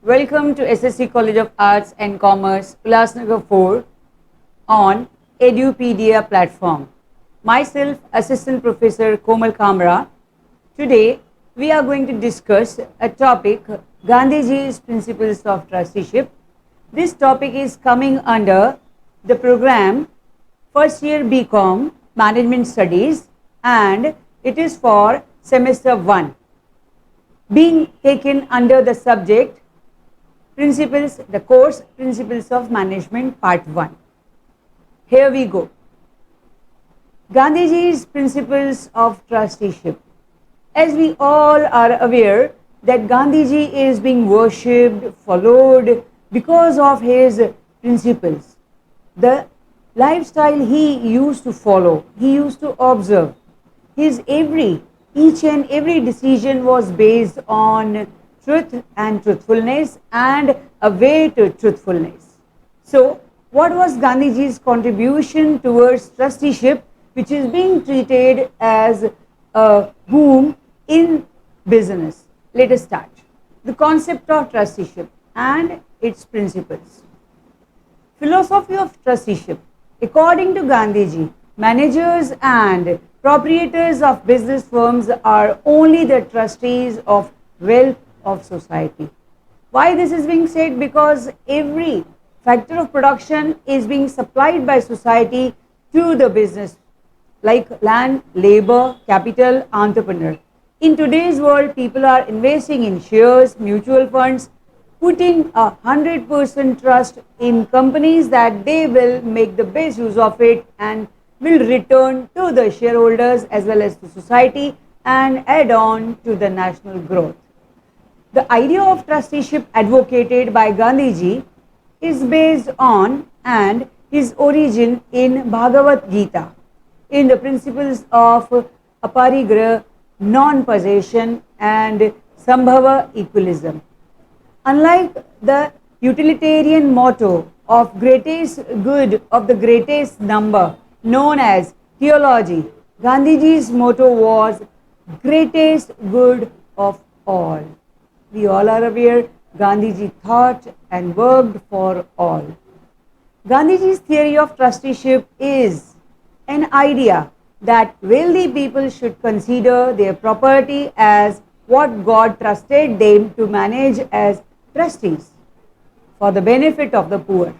Welcome to SSC College of Arts and Commerce, Ulasnagar 4 on Edupedia platform. Myself, Assistant Professor Komal Kamra. Today, we are going to discuss a topic, Gandhiji's Principles of Trusteeship. This topic is coming under the program first year BCom Management Studies, and it is for semester 1, being taken under the subject Principles, the course Principles of Management Part 1. Here we go. Gandhiji's Principles of Trusteeship. As we all are aware that Gandhiji is being worshipped, followed because of his principles. The lifestyle he used to follow, he used to observe. Each and every decision was based on truth and truthfulness and a way to truthfulness. So, what was Gandhiji's contribution towards trusteeship, which is being treated as a boom in business? Let us start. The concept of trusteeship and its principles. Philosophy of trusteeship. According to Gandhiji, managers and proprietors of business firms are only the trustees of wealth of society. Why this is being said? Because every factor of production is being supplied by society to the business, like land, labor, capital, entrepreneur. In today's world, people are investing in shares, mutual funds, putting 100% trust in companies that they will make the best use of it and will return to the shareholders as well as to society and add on to the national growth. The idea of trusteeship advocated by Gandhiji is based on and his origin in Bhagavad Gita, in the principles of aparigraha, non-possession and sambhava equalism. Unlike the utilitarian motto of greatest good of the greatest number known as theology, Gandhiji's motto was greatest good of all. We all are aware Gandhiji thought and worked for all. Gandhiji's theory of trusteeship is an idea that wealthy people should consider their property as what God trusted them to manage as trustees for the benefit of the poor.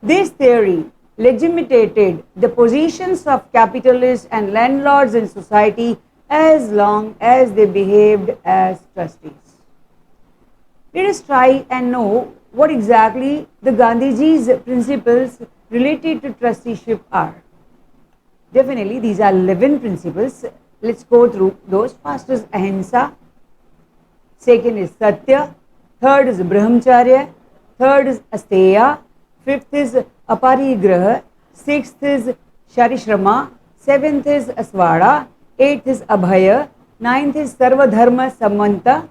This theory legitimated the positions of capitalists and landlords in society as long as they behaved as trustees. Let us try and know what exactly the Gandhiji's principles related to trusteeship are. Definitely, these are 11 principles. Let's go through those. First is ahimsa, second is satya, third is brahmacharya, third is asteya, fifth is aparigraha, sixth is sharishrama, seventh is asvada, eighth is abhaya, ninth is sarvadharma sammanta,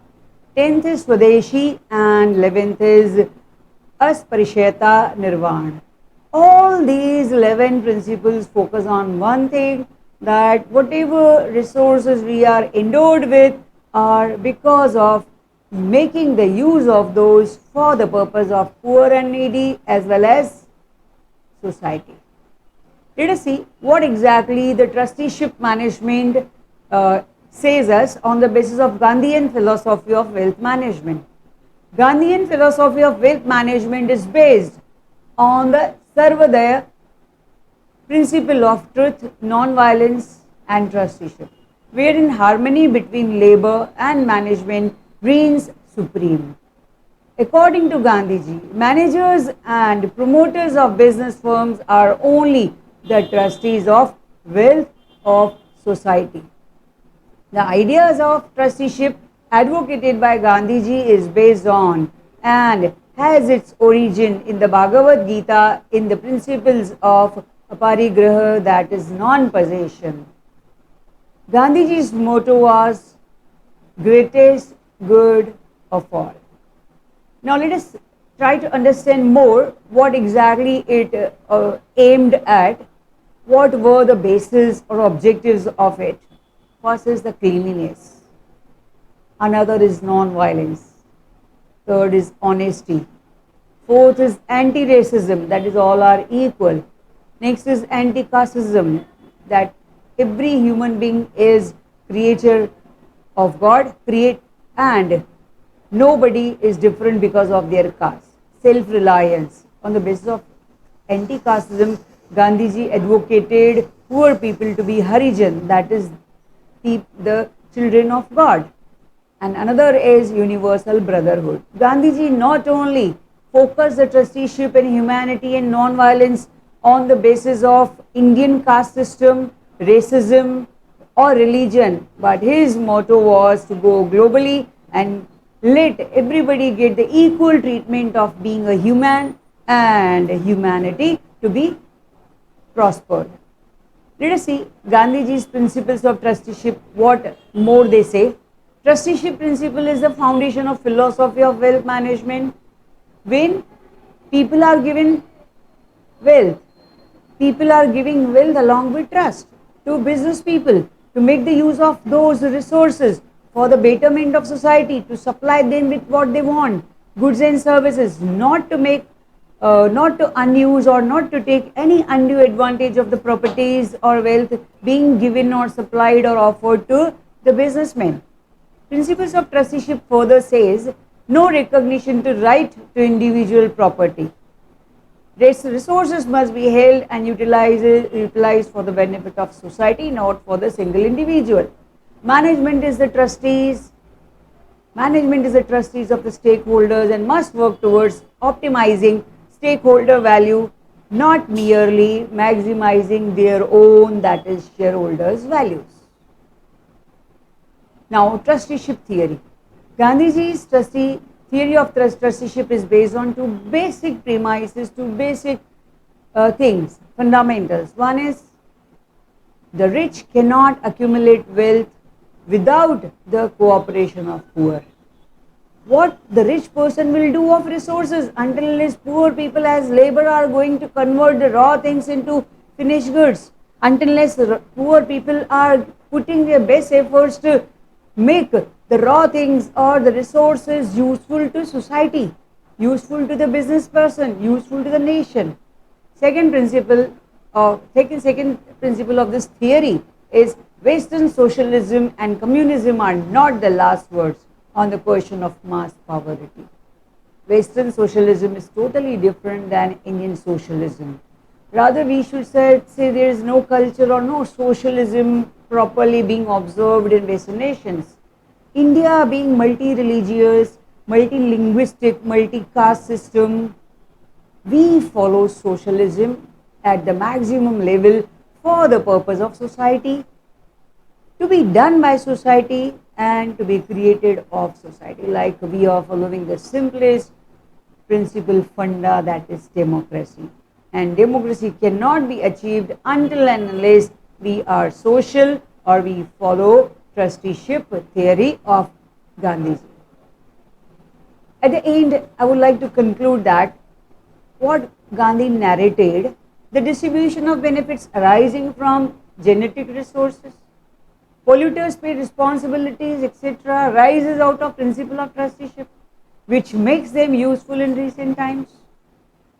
10th is Swadeshi, and 11th is Asparisheta Nirvana. All these 11 principles focus on one thing, that whatever resources we are endowed with are because of making the use of those for the purpose of poor and needy as well as society. Let us see what exactly the trusteeship management says us on the basis of Gandhian philosophy of wealth management. Gandhian philosophy of wealth management is based on the Sarvodaya principle of truth, non-violence and trusteeship, wherein harmony between labor and management reigns supreme. According to Gandhiji, managers and promoters of business firms are only the trustees of wealth of society. The ideas of trusteeship advocated by Gandhiji is based on and has its origin in the Bhagavad Gita in the principles of aparigraha, that is non-possession. Gandhiji's motto was greatest good of all. Now let us try to understand more what exactly it aimed at, what were the bases or objectives of it. First is the cleanliness, another is non-violence, Third is honesty. Fourth is anti-racism, that is all are equal. Next is anti-casteism, that every human being is creature of God, and nobody is different because of their caste. Self-reliance. On the basis of anti-casteism, Gandhiji advocated poor people to be Harijan, that is the children of God. And another is universal brotherhood. Gandhiji not only focused the trusteeship and humanity and non-violence on the basis of Indian caste system, racism or religion, but his motto was to go globally and let everybody get the equal treatment of being a human and humanity to be prospered. Let us see Gandhiji's principles of trusteeship, what more they say. Trusteeship principle is the foundation of philosophy of wealth management. When people are given wealth, people are giving wealth along with trust to business people to make the use of those resources for the betterment of society, to supply them with what they want, goods and services, not to make not to unuse or not to take any undue advantage of the properties or wealth being given or supplied or offered to the businessmen. Principles of trusteeship further says no recognition to right to individual property. Resources must be held and utilized for the benefit of society, not for the single individual. Management is the trustees. Management is the trustees of the stakeholders and must work towards optimizing stakeholder value, not merely maximizing their own, that is shareholders' values. Now, trusteeship theory. Gandhiji's theory of trusteeship is based on two basic premises, two basic things, fundamentals. One is the rich cannot accumulate wealth without the cooperation of poor. What the rich person will do of resources until unless poor people as labor are going to convert the raw things into finished goods, until unless poor people are putting their best efforts to make the raw things or the resources useful to society, useful to the business person, useful to the nation. Second principle of this theory is Western socialism and communism are not the last words on the question of mass poverty. Western socialism is totally different than Indian socialism. Rather, we should say there is no culture or no socialism properly being observed in Western nations. India being multi-religious, multi-linguistic, multi-caste system, we follow socialism at the maximum level for the purpose of society, to be done by society and to be created of society. Like we are following the simplest principle funda, that is democracy. And democracy cannot be achieved until and unless we are social or we follow trusteeship theory of Gandhiji. At the end, I would like to conclude that what Gandhi narrated, the distribution of benefits arising from genetic resources, polluters pay responsibilities, etc., rises out of principle of trusteeship, which makes them useful in recent times.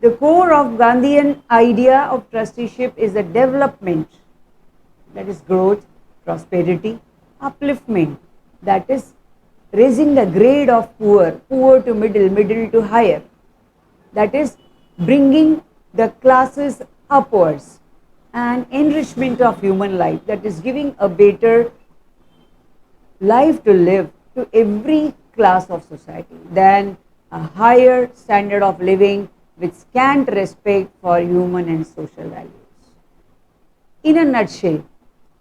The core of Gandhian idea of trusteeship is the development, that is growth, prosperity, upliftment, that is raising the grade of poor, poor to middle, middle to higher, that is bringing the classes upwards, and enrichment of human life, that is giving a better life to live to every class of society, than a higher standard of living with scant respect for human and social values. In a nutshell,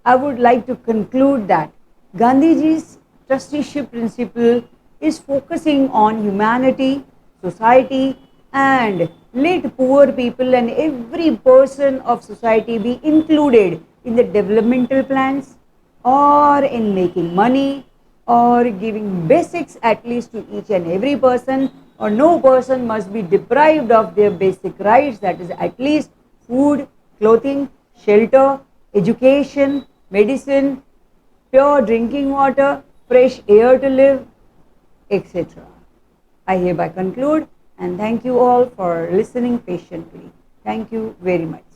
I would like to conclude that Gandhiji's trusteeship principle is focusing on humanity, society, and let poor people and every person of society be included in the developmental plans or in making money or giving basics at least to each and every person, or no person must be deprived of their basic rights, that is at least food, clothing, shelter, education, medicine, pure drinking water, fresh air to live, etc. I hereby conclude and thank you all for listening patiently. Thank you very much.